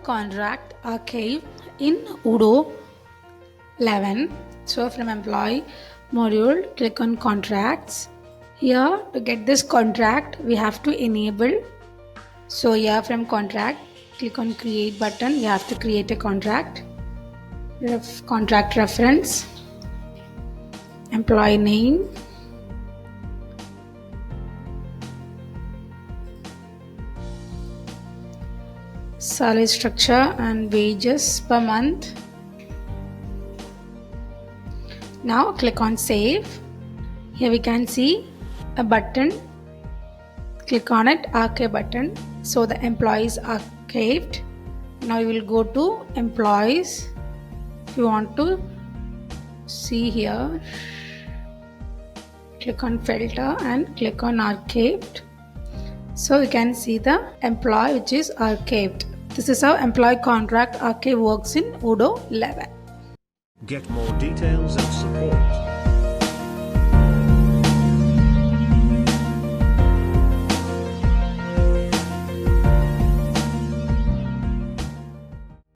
contract archive in Odoo 11. So from employee module, click on contracts. Here to get this contract, we have to enable. So here from contract, click on create button. We have to create a contract. Contract reference, employee name, salary structure and wages per month. Now click on save. Here we can see a button. Click on it, archive button. So the employees are archived. Now you will go to employees. If you want to see here, click on filter and click on archived. So you can see the employee which is archived. This is how employee contract archive works in Odoo 11. Get more details and support.